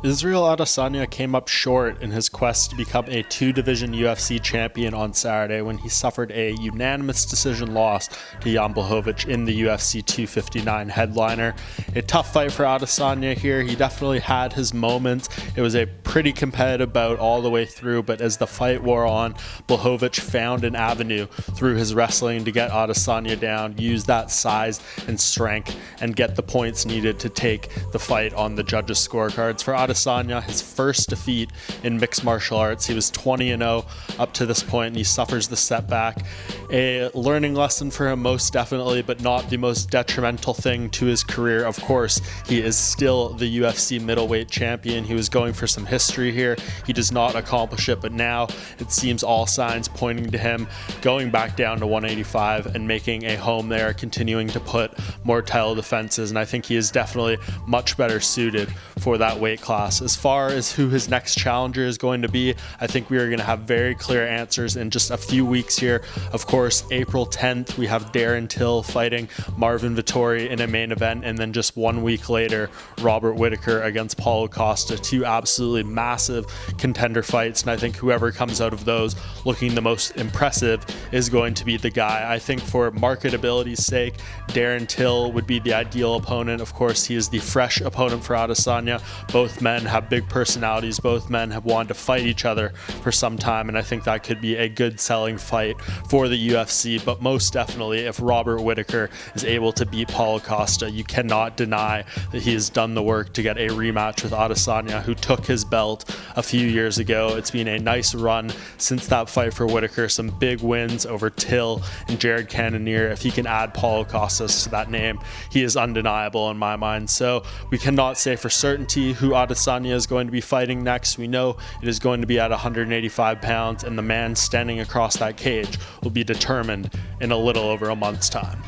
Israel Adesanya came up short in his quest to become a two-division UFC champion on Saturday when he suffered a unanimous decision loss to Jan Blachowicz in the UFC 259 headliner. A tough fight for Adesanya here. He definitely had his moments. It was a pretty competitive bout all the way through, but as the fight wore on, Blachowicz found an avenue through his wrestling to get Adesanya down, use that size and strength, and get the points needed to take the fight on the judges' scorecards. For Adesanya, his first defeat in mixed martial arts. He was 20-0 up to this point, and he suffers the setback. A learning lesson for him, most definitely, but not the most detrimental thing to his career. Of course, he is still the UFC middleweight champion. He was going for some history here. He does not accomplish it, but now it seems all signs pointing to him going back down to 185 and making a home there, continuing to put more title defenses, and I think he is definitely much better suited for that weight class. As far as who his next challenger is going to be, I think we are going to have very clear answers in just a few weeks here. Of course, April 10th, we have Darren Till fighting Marvin Vettori in a main event, and then just 1 week later, Robert Whittaker against Paulo Costa. Two absolutely massive contender fights, and I think whoever comes out of those looking the most impressive is going to be the guy. I think for marketability's sake, Darren Till would be the ideal opponent. Of course, he is the fresh opponent for Adesanya. Both men have big personalities. Both men have wanted to fight each other for some time, and I think that could be a good selling fight for the UFC. But most definitely, if Robert Whittaker is able to beat Paulo Costa, you cannot deny that he has done the work to get a rematch with Adesanya, who took his belt a few years ago. It's been a nice run since that fight for Whittaker. Some big wins over Till and Jared Cannonier. If he can add Paulo Costa to that name, he is undeniable in my mind. So we cannot say for certainty who Adesanya is going to be fighting next. We know it is going to be at 185 pounds, and the man standing across that cage will be determined in a little over a month's time.